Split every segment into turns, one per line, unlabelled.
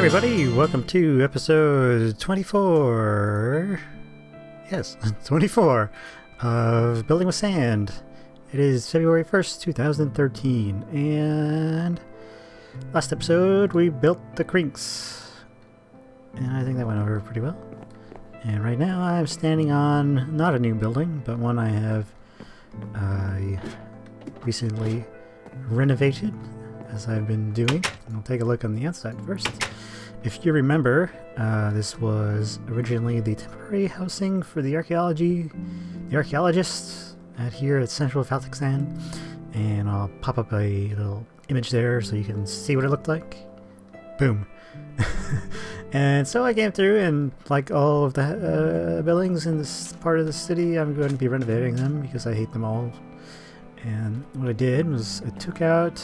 everybody, welcome to episode 24, yes, 24 of Building with Sand. It is February 1st, 2013, and last episode we built the crinks, and I think that went over pretty well. And right now I'm standing on not a new building, but one I have recently renovated, as I've been doing. And we'll take a look on the outside first. If you remember, this was originally the temporary housing for the archaeologists here at Central Kazakhstan, and I'll pop up a little image there so you can see what it looked like. Boom. And so I came through, and like all of the buildings in this part of the city, I'm going to be renovating them because I hate them all. And what I did was I took out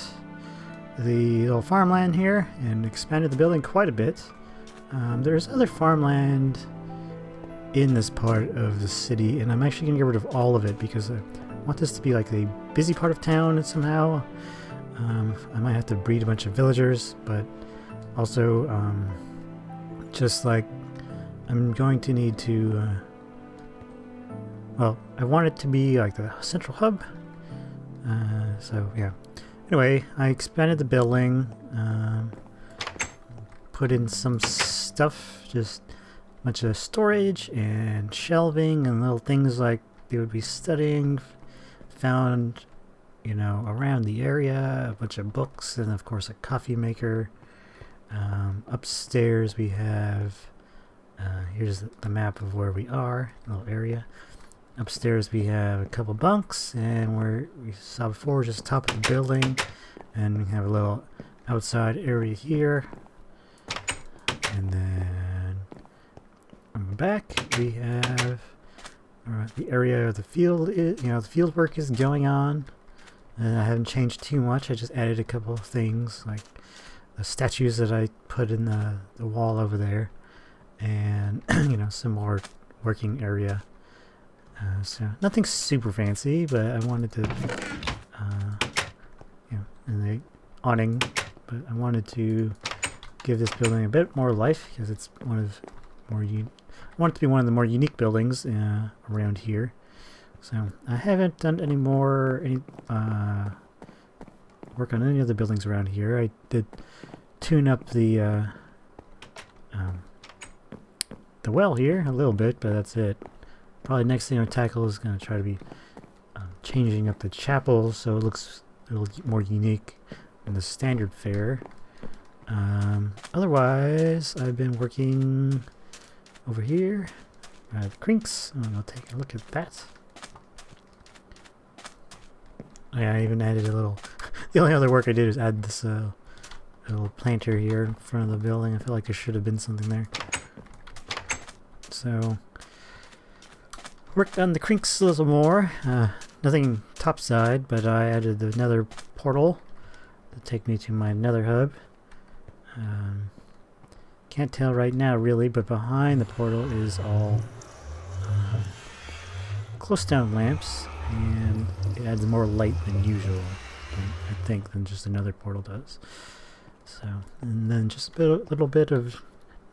the little farmland here and expanded the building quite a bit. There's other farmland in this part of the city, and I'm actually going to get rid of all of it because I want this to be like a busy part of town somehow. I might have to breed a bunch of villagers, but also just like I'm going to need to well, I want it to be like the central hub, so yeah. Anyway, I expanded the building, put in some stuff, just a bunch of storage and shelving and little things like they would be studying, found, you know, around the area, a bunch of books, and of course a coffee maker. Upstairs we have, here's the map of where we are, a little area. Upstairs we have a couple bunks, and where we saw before, just top of the building, and we have a little outside area here. And then on the back we have the area of the field. The field work is going on, and I haven't changed too much. I just added a couple of things like the statues that I put in the wall over there, and some more working area. So nothing super fancy, but I wanted to, and the awning, but I wanted to give this building a bit more life because it's I want it to be one of the more unique buildings around here. So I haven't done any work on any other buildings around here. I did tune up the well here a little bit, but that's it. Probably next thing I'll tackle is going to try to be changing up the chapel so it looks a little more unique than the standard fare. Otherwise, I've been working over here at the crinks. I'll take a look at that. Yeah, I even added a little... The only other work I did is add this little planter here in front of the building. I feel like there should have been something there. So... worked on the crinks a little more. Nothing topside, but I added the nether portal to take me to my nether hub. Can't tell right now really, but behind the portal is all glowstone lamps, and it adds more light than usual, I think, than just another portal does. So, and then just a little bit of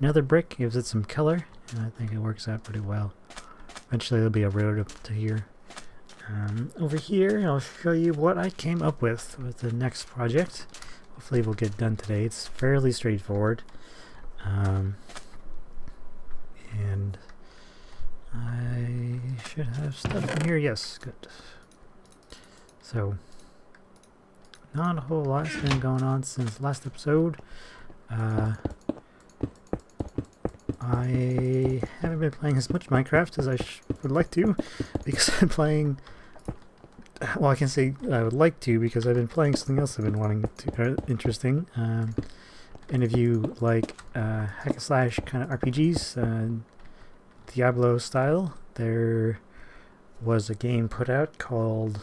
nether brick gives it some color, and I think it works out pretty well. Eventually there'll be a road up to here. Over here I'll show you what I came up with the next project. Hopefully we'll get done today. It's fairly straightforward. And I should have stuff in here. Yes, good. So, not a whole lot's been going on since last episode. I haven't been playing as much Minecraft as I would like to, because I'm playing... Well, I can say I would like to because I've been playing something else I've been wanting to... interesting. And if you like hack and slash kind of RPGs, Diablo style, there was a game put out called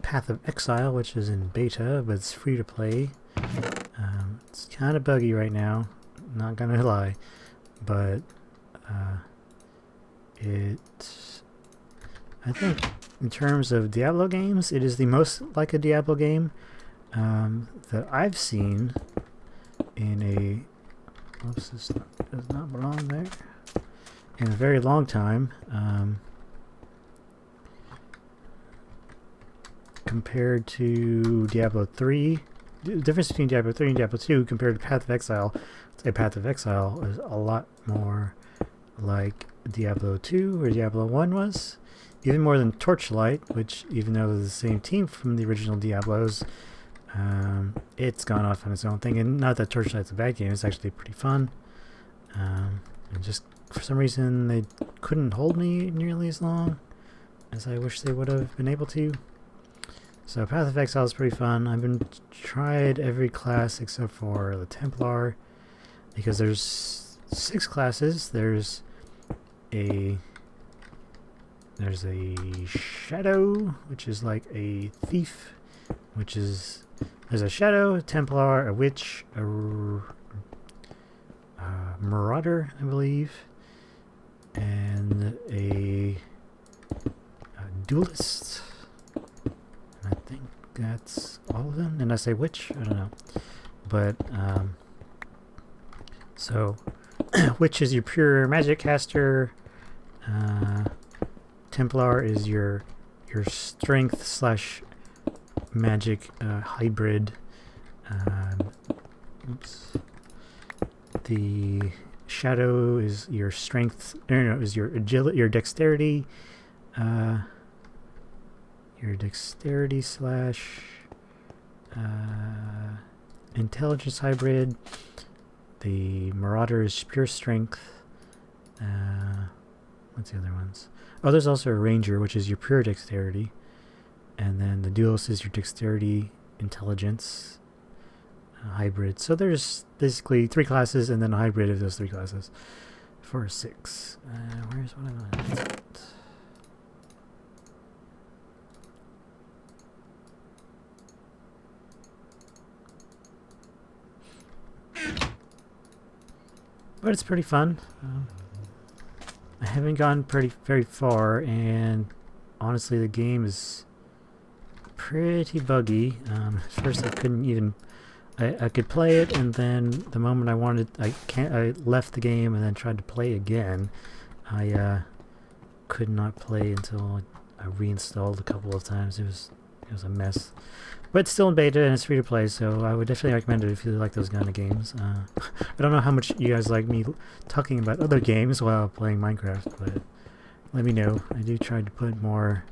Path of Exile, which is in beta, but it's free to play. It's kind of buggy right now, not gonna lie, but I think in terms of Diablo games, it is the most like a Diablo game that I've seen in a... Oops, this does not belong there. In a very long time. Compared to Diablo 3. The difference between Diablo 3 and Diablo 2 compared to Path of Exile. I'd say Path of Exile is a lot more like Diablo 2 or Diablo 1 was. Even more than Torchlight, which even though they're the same team from the original Diablos, it's gone off on its own thing. And not that Torchlight's a bad game, it's actually pretty fun. And just for some reason they couldn't hold me nearly as long as I wish they would have been able to. So Path of Exile is pretty fun. I've been tried every class except for the Templar, because there's 6 classes. There's a Shadow, which is like a thief, which is there's a Shadow, a Templar, a Witch, a Marauder, I believe, and a Duelist. I think that's all of them. And I say Witch? I don't know. But, so, Witch is your pure magic caster. Templar is your strength slash magic hybrid. Oops. The Shadow is your strength, is your agility, your dexterity. Your dexterity slash intelligence hybrid. The Marauder is pure strength. What's the other ones? Oh, there's also a Ranger, which is your pure dexterity. And then the Duelist is your dexterity, intelligence hybrid. So there's basically 3 classes and then a hybrid of those 3 classes for 6. Where's one of them? But it's pretty fun. I haven't gone very far, and honestly the game is pretty buggy. At first I couldn't even... I could play it, and then the moment I wanted... I left the game and then tried to play again. I could not play until I reinstalled a couple of times. It was a mess. But it's still in beta and it's free to play, so I would definitely recommend it if you like those kind of games. I don't know how much you guys like me talking about other games while playing Minecraft, but let me know. I do try to put more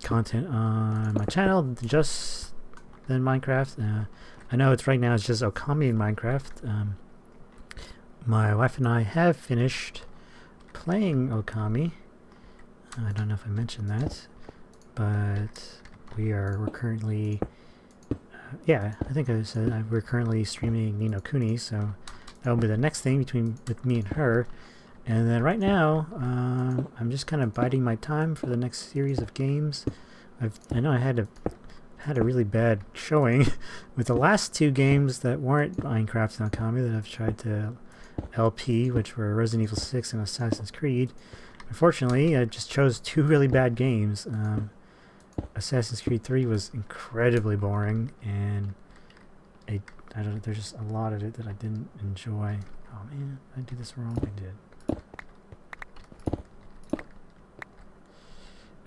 content on my channel just than Minecraft. I know right now it's just Okami in Minecraft. My wife and I have finished playing Okami. I don't know if I mentioned that, but we're currently yeah, I think I said we're currently streaming Ni no Kuni, so that will be the next thing with me and her. And then right now I'm just kind of biding my time for the next series of games. I know I had a really bad showing with the last 2 games that weren't Minecraft and Okami that I've tried to LP, which were Resident Evil 6 and Assassin's Creed. Unfortunately, I just chose 2 really bad games. Assassin's Creed 3 was incredibly boring, and I don't know, there's just a lot of it that I didn't enjoy. Oh man, I did this wrong. I did.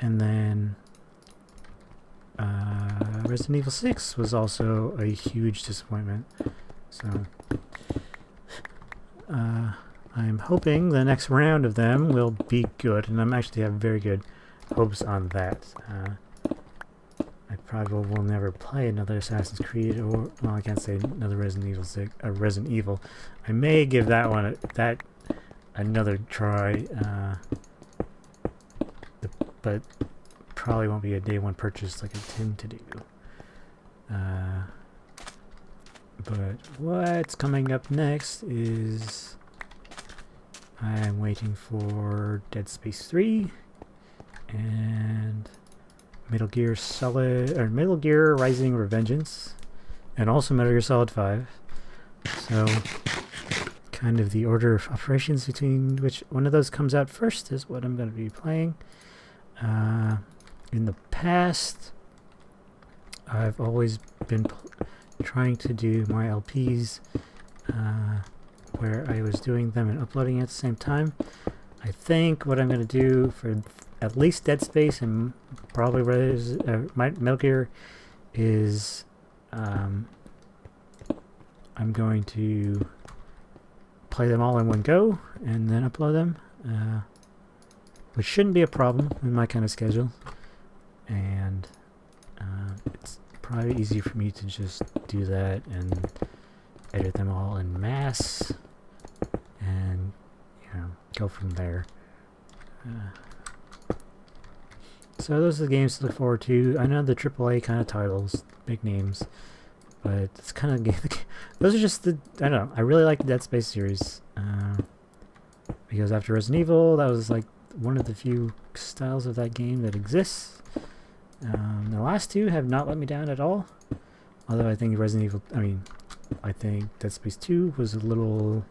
And then Resident Evil 6 was also a huge disappointment. So I'm hoping the next round of them will be good, and I'm actually have very good hopes on that. I probably will never play another Assassin's Creed, or well, I can't say another Resident Evil. I may give that one another try, but probably won't be a day 1 purchase like I tend to do. But what's coming up next is I'm waiting for Dead Space 3 and Metal Gear Rising Revengeance, and also Metal Gear Solid 5. So kind of the order of operations between which one of those comes out first is what I'm going to be playing. In the past, I've always been trying to do my LPs where I was doing them and uploading at the same time. I think what I'm going to do for at least Dead Space and probably Metal Gear is I'm going to play them all in one go and then upload them, which shouldn't be a problem in my kind of schedule, and it's probably easier for me to just do that and edit them all in mass and go from there. So those are the games to look forward to. I know the AAA kind of titles, big names, but it's kind of those are just the, I don't know, I really like the Dead Space series because after Resident Evil, that was like one of the few styles of that game that exists. The last two have not let me down at all, although I think I think Dead Space 2 was a little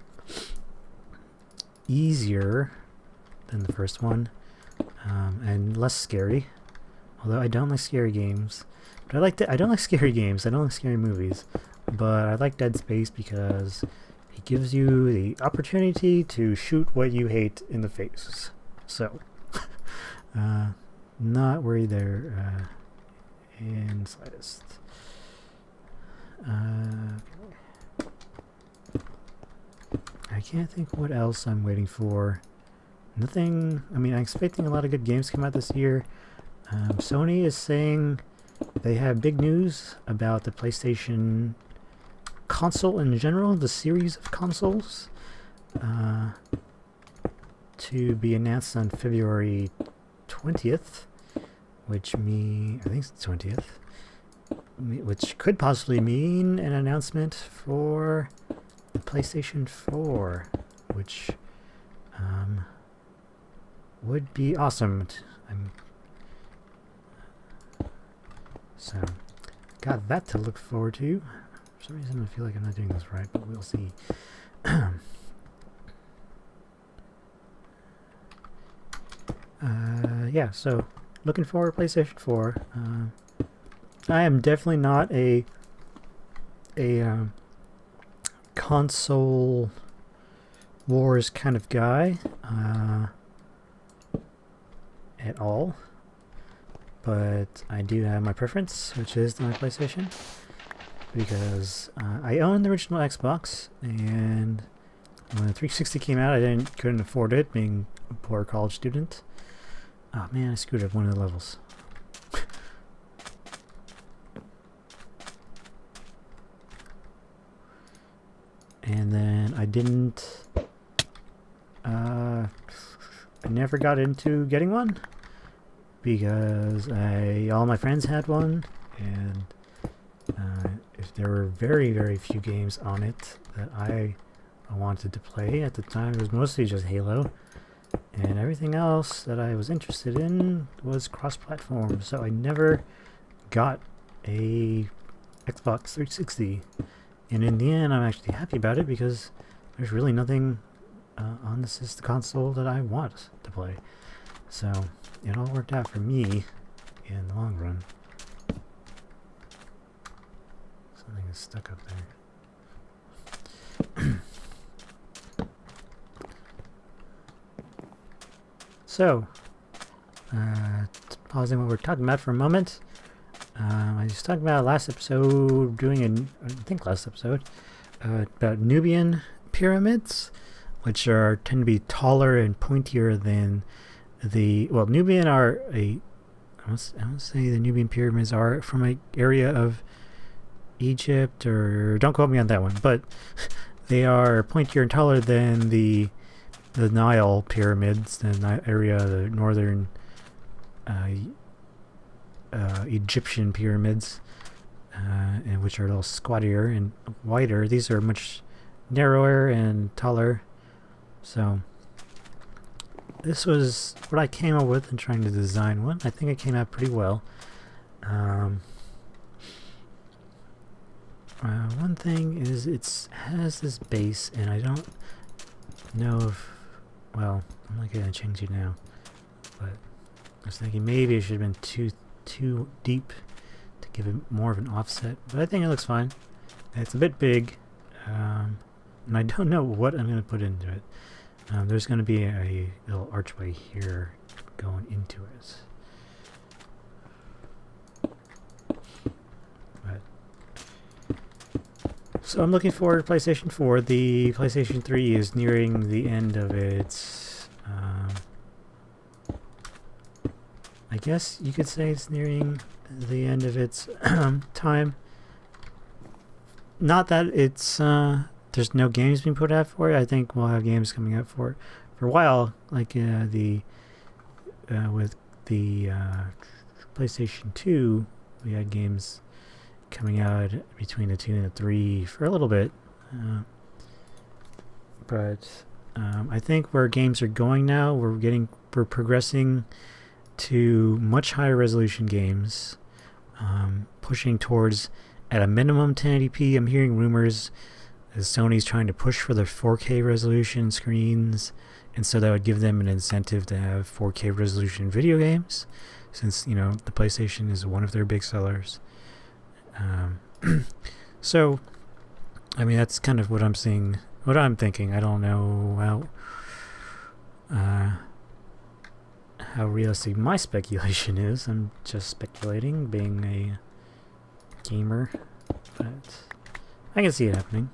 easier than the first one, and less scary, although I don't like scary games. But I don't like scary games, I don't like scary movies, but I like Dead Space because it gives you the opportunity to shoot what you hate in the face. So, not worried there in the slightest. I can't think what else I'm waiting for. Nothing. I mean, I'm expecting a lot of good games to come out this year. Sony is saying they have big news about the PlayStation console in general, the series of consoles, to be announced on February 20th, I think it's the 20th, which could possibly mean an announcement for the PlayStation 4, which would be awesome. So, got that to look forward to. For some reason, I feel like I'm not doing this right, but we'll see. Yeah, so looking forward to PlayStation 4. I am definitely not a console wars kind of guy at all, but I do have my preference, which is my PlayStation, because I own the original Xbox, and when the 360 came out, I couldn't afford it, being a poor college student. Oh man, I screwed up one of the levels. And then I never got into getting one because all my friends had one, and if there were very, very few games on it that I wanted to play at the time, it was mostly just Halo, and everything else that I was interested in was cross-platform, so I never got a Xbox 360. And in the end, I'm actually happy about it because there's really nothing on the system console that I want to play. So it all worked out for me in the long run. Something is stuck up there. So, pausing what we're talking about for a moment. I was talking about last episode, about Nubian pyramids, which tend to be taller and pointier than Nubian are I want to say the Nubian pyramids are from an area of Egypt, or don't quote me on that one, but they are pointier and taller than the Nile pyramids, the area of the northern Egyptian pyramids, and which are a little squattier and wider. These are much narrower and taller. So this was what I came up with in trying to design one. I think it came out pretty well. One thing is it has this base, and I don't know if, well, I'm not going to change it now, but I was thinking maybe it should have been too deep to give it more of an offset, but I think it looks fine. It's a bit big, and I don't know what I'm going to put into it. There's going to be a little archway here going into it. So I'm looking forward to PlayStation 4. The PlayStation 3 is nearing the end of its... I guess you could say it's nearing the end of its time. Not that it's... there's no games being put out for it. I think we'll have games coming out for it for a while. Like with the PlayStation 2, we had games coming out between the 2 and the 3 for a little bit, but I think where games are going now, we're progressing to much higher resolution games, pushing towards at a minimum 1080p. I'm hearing rumors as Sony's trying to push for their 4K resolution screens, and so that would give them an incentive to have 4K resolution video games, since the PlayStation is one of their big sellers. So, I mean, that's kind of what I'm seeing, what I'm thinking. I don't know how realistic my speculation is. I'm just speculating, being a gamer, but I can see it happening.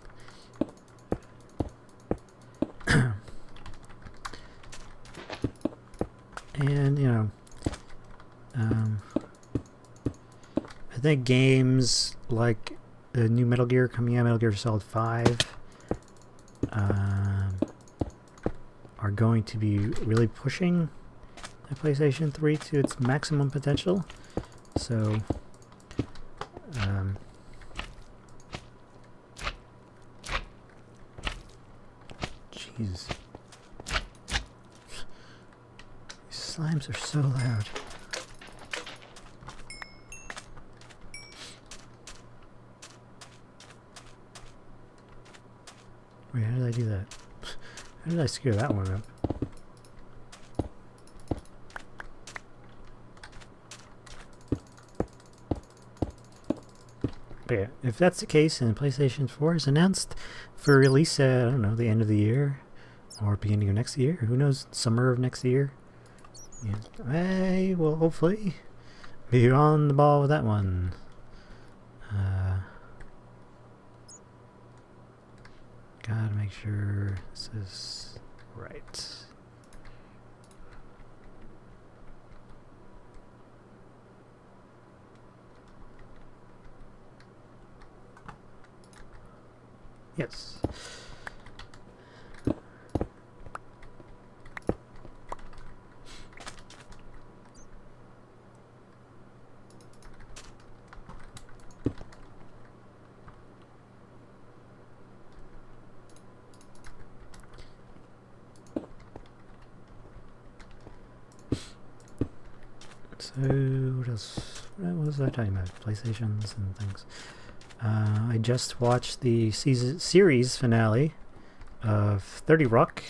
And, I think games like the new Metal Gear coming out, Metal Gear Solid 5, are going to be really pushing the PlayStation 3 to its maximum potential. So, jeez. These slimes are so loud. Wait, how did I do that? How did I screw that one up? But yeah, if that's the case and PlayStation 4 is announced for release at, I don't know, the end of the year or beginning of next year, who knows, summer of next year, yeah, I will hopefully be on the ball with that one. Gotta make sure this is right. Yes. So, what else? What was I talking about? PlayStations and things. I just watched the series finale of 30 Rock.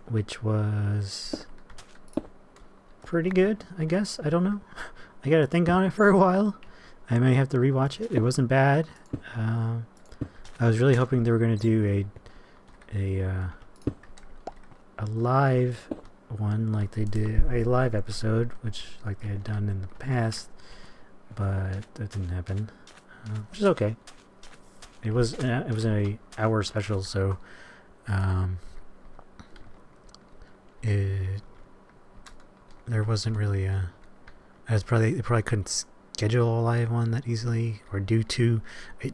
Which was pretty good, I guess. I don't know. I gotta think on it for a while. I may have to rewatch it. It wasn't bad. I was really hoping they were going to do a live one, like they did a live episode, which like they had done in the past, but that didn't happen, which is okay. It was an hour special, so there wasn't really they probably couldn't schedule a live one that easily, or due to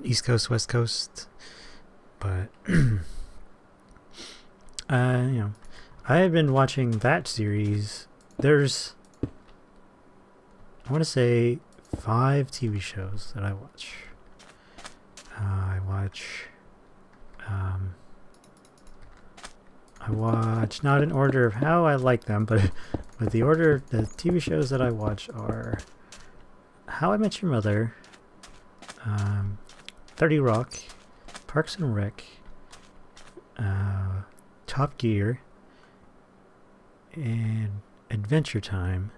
East Coast West Coast, but I have been watching that series. There's, I want to say, 5 TV shows that I watch. I watch not in order of how I like them, but the order of the TV shows that I watch are How I Met Your Mother, 30 Rock, Parks and Rec, Top Gear, and Adventure Time.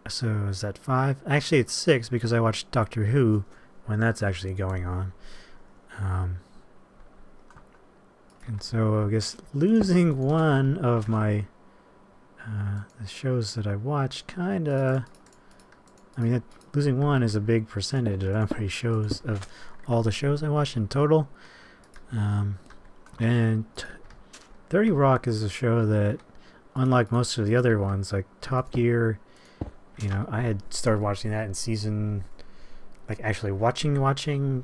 So is that 5? Actually, it's 6 because I watched Doctor Who when that's actually going on. And so I guess losing one of my the shows that I watch kinda... I mean, losing one is a big percentage of how many shows of all the shows I watched in total. And 30 Rock is a show that, unlike most of the other ones, like Top Gear, you know, I had started watching that in season, like actually watching,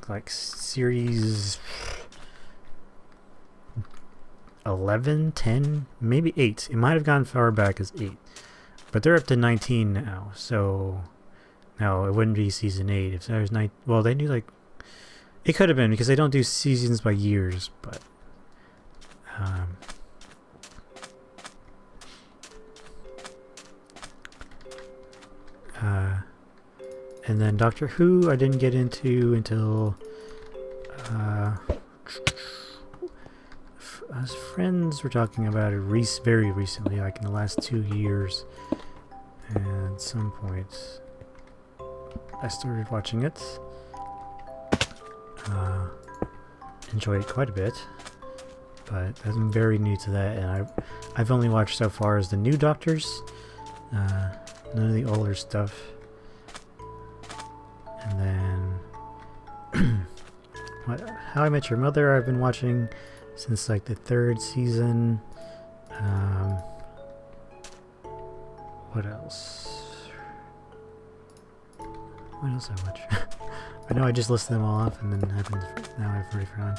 like series 11, 10, maybe 8. It might have gone far back as 8. But they're up to 19 now, so... No, it wouldn't be season 8. If there's 9... Well, they do like... It could have been, because they don't do seasons by years, but... and then Doctor Who I didn't get into until... Us friends were talking about it very recently, like in the last 2 years. And at some point... I started watching it. Enjoyed it quite a bit, but I'm very new to that, and I've only watched so far as the new Doctors, none of the older stuff. And then How I Met Your Mother I've been watching since like the 3rd season. What else? What else I watch? I know I just listed them all off and then now I've already forgotten.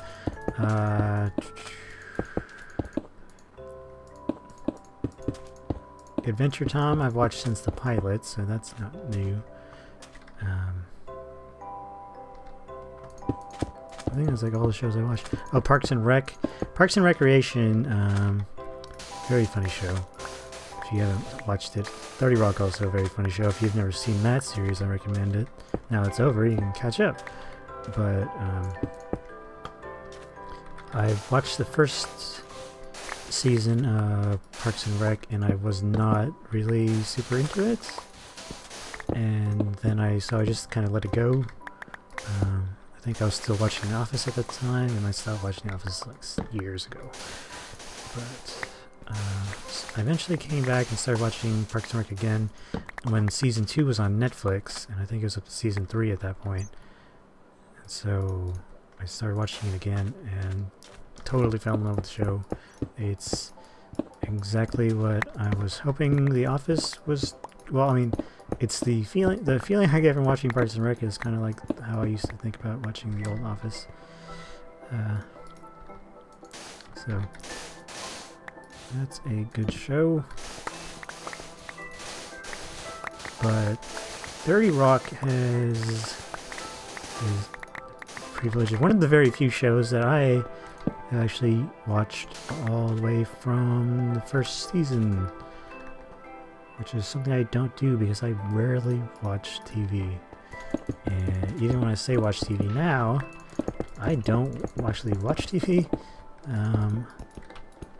Adventure Time I've watched since the pilot, so that's not new. I think that's like all the shows I watched. Oh, Parks and Recreation, very funny show. If you haven't watched it. 30 Rock, also a very funny show. If you've never seen that series, I recommend it. Now it's over, you can catch up. But I've watched the first season of Parks and Rec, and I was not really super into it. And then I just kind of let it go. I think I was still watching The Office at the time, and I stopped watching The Office like years ago. But I eventually came back and started watching Parks and Rec again when season 2 was on Netflix, and I think it was up to season 3 at that point. And so I started watching it again and totally fell in love with the show. It's exactly what I was hoping The Office was. Well, I mean, it's the feeling I get from watching Parks and Rec is kind of like how I used to think about watching the old Office. So that's a good show. But 30 Rock is privileged. One of the very few shows that I actually watched all the way from the first season, which is something I don't do because I rarely watch TV. And even when I say watch TV now, I don't actually watch TV.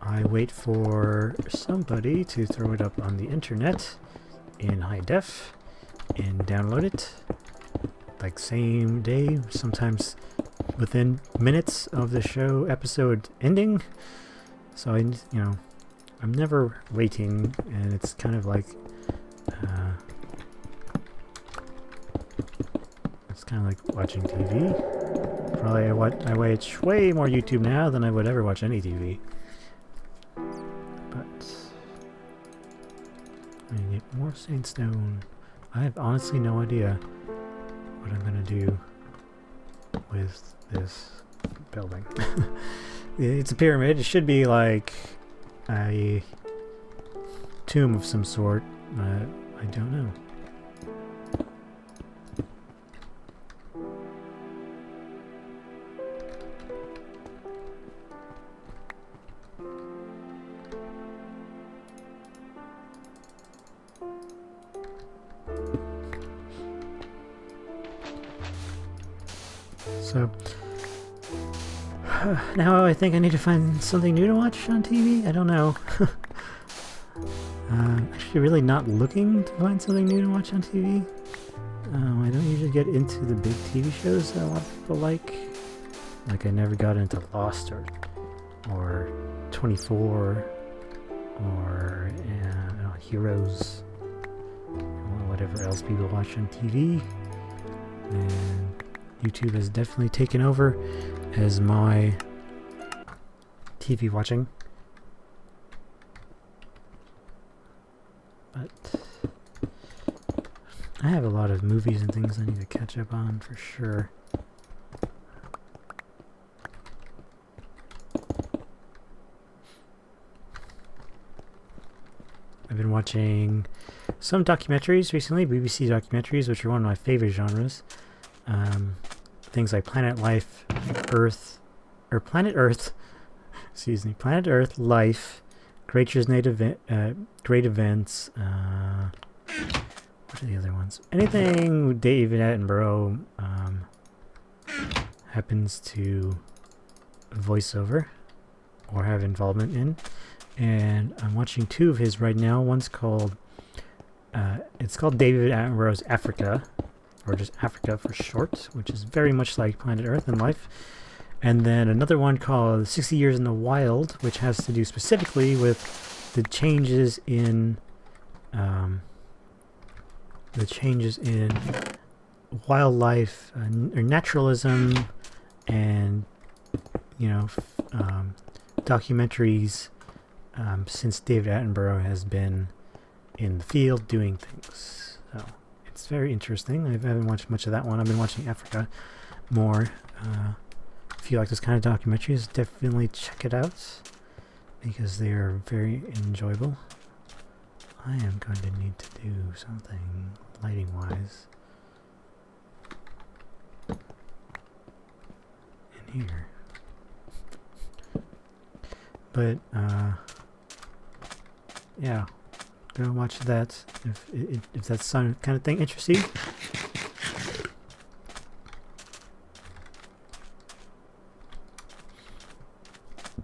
I wait for somebody to throw it up on the internet in high def and download it like same day, sometimes within minutes of the show episode ending. So I'm never waiting, and it's kind of like watching TV. Probably I watch way more YouTube now than I would ever watch any TV. But I need more sandstone. I have honestly no idea what I'm gonna do with this building. It's a pyramid. It should be like a tomb of some sort, but I don't know. So Now I think I need to find something new to watch on TV. I don't know. Actually really not looking to find something new to watch on TV. I don't usually get into the big TV shows that a lot of people like. Like I never got into Lost or 24 or Heroes, or whatever else people watch on TV. And YouTube has definitely taken over as my TV watching. But I have a lot of movies and things I need to catch up on for sure. I've been watching some documentaries recently, BBC documentaries, which are one of my favorite genres. Things like Planet Earth, excuse me, Planet Earth, Life, Great Events, what are the other ones? Anything David Attenborough happens to voice over or have involvement in. And I'm watching two of his right now. One's called, it's called David Attenborough's Africa, or just Africa for short, which is very much like Planet Earth and Life. And then another one called 60 Years in the Wild, which has to do specifically with the changes in wildlife or naturalism, and documentaries since David Attenborough has been in the field doing things. So it's very interesting. I haven't watched much of that one. I've been watching Africa more. If you like this kind of documentaries, definitely check it out because they are very enjoyable. I am going to need to do something lighting wise in here. But yeah, go watch that if that's some kind of thing interests you.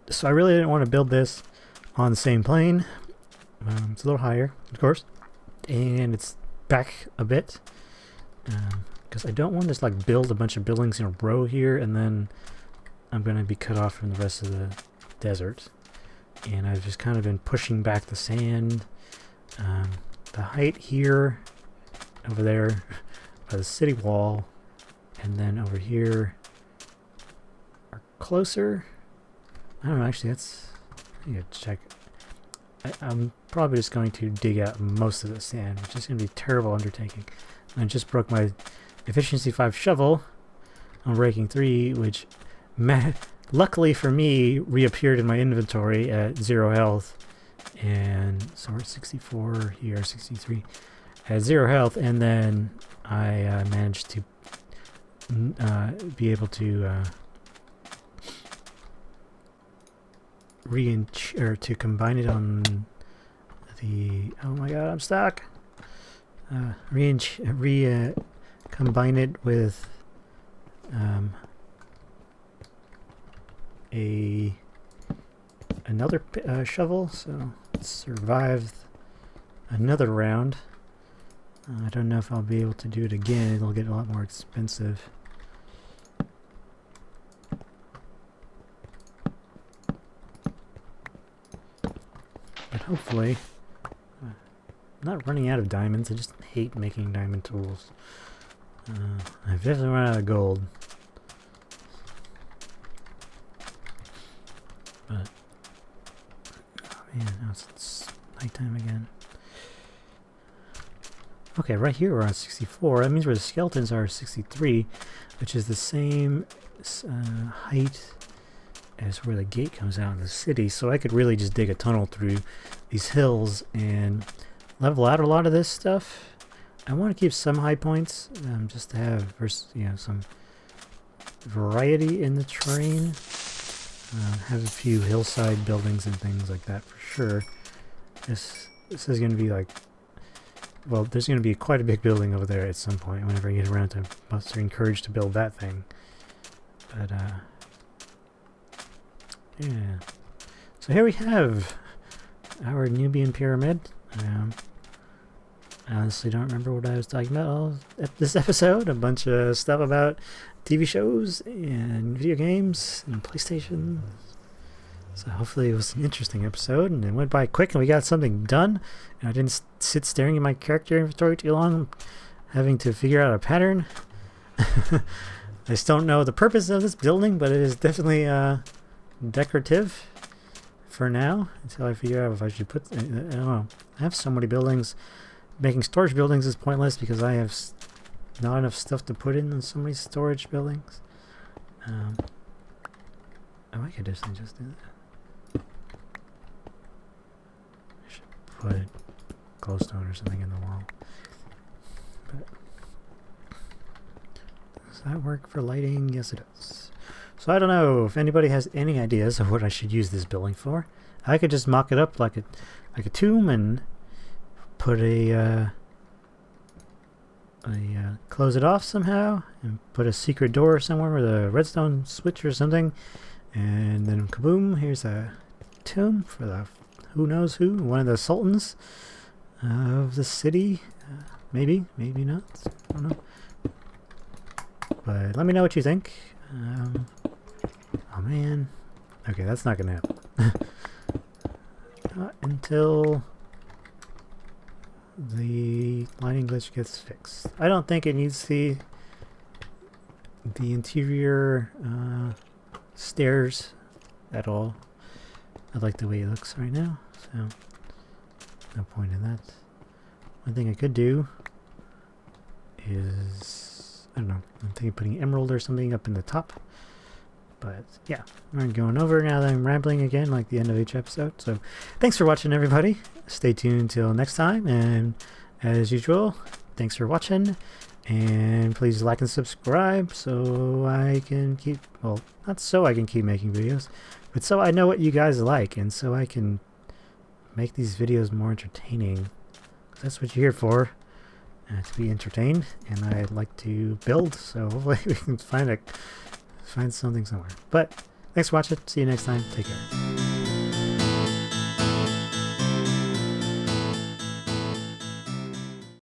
So I really didn't want to build this on the same plane. It's a little higher, of course, and it's back a bit because I don't want to just like build a bunch of buildings in a row here and then I'm going to be cut off from the rest of the desert. And I've just kind of been pushing back the sand. The height here, over there by the city wall, and then over here are closer. I don't know, actually that's, I need to check. I'm probably just going to dig out most of the sand, which is going to be a terrible undertaking. I just broke my efficiency 5 shovel on breaking 3, which luckily for me reappeared in my inventory at 0 health. And so we're at 64 here, 63 at 0 health, and then I managed to be able to to combine it on the, oh my god, I'm stuck. Combine it with another shovel, so it survived another round. I don't know if I'll be able to do it again. It'll get a lot more expensive. But hopefully, I'm not running out of diamonds. I just hate making diamond tools. I've definitely run out of gold. But, oh man, now it's nighttime again. Okay, right here we're on 64. That means where the skeletons are 63, which is the same height as where the gate comes out in the city. So I could really just dig a tunnel through these hills and level out a lot of this stuff. I want to keep some high points, just to have some variety in the terrain. Have a few hillside buildings and things like that for sure. This is going to be like, well, there's going to be quite a big building over there at some point whenever I get around to, once they're encouraged to build that thing. But Yeah. So here we have our Nubian pyramid. I honestly don't remember what I was talking about all at this episode. A bunch of stuff about TV shows and video games and PlayStation. So hopefully it was an interesting episode, and it went by quick and we got something done. And I didn't sit staring at my character inventory too long, having to figure out a pattern. I still don't know the purpose of this building, but it is definitely decorative for now, until I figure out if I should put... I don't know. I have so many buildings. Making storage buildings is pointless because I have not enough stuff to put in so many storage buildings. Oh, I could just do that. I should put glowstone or something in the wall. But does that work for lighting? Yes, it does. So I don't know if anybody has any ideas of what I should use this building for. I could just mock it up like a tomb and put close it off somehow and put a secret door somewhere with a redstone switch or something, and then kaboom, here's a tomb for the who knows who, one of the sultans of the city. Maybe not, I don't know, but let me know what you think. Oh man, okay, that's not gonna happen. Not until the lighting glitch gets fixed. I don't think it needs the interior stairs at all. I like the way it looks right now, so no point in that. One thing I could do is, I don't know, I'm thinking of putting emerald or something up in the top. But yeah, we're going over now that I'm rambling again like the end of each episode. So thanks for watching, everybody. Stay tuned until next time, and as usual, thanks for watching, and please like and subscribe so I can keep, well, not so I can keep making videos, but so I know what you guys like and so I can make these videos more entertaining. That's what you're here for, to be entertained, and I'd like to build, so hopefully we can find something somewhere. But thanks for watching. See you next time. Take care.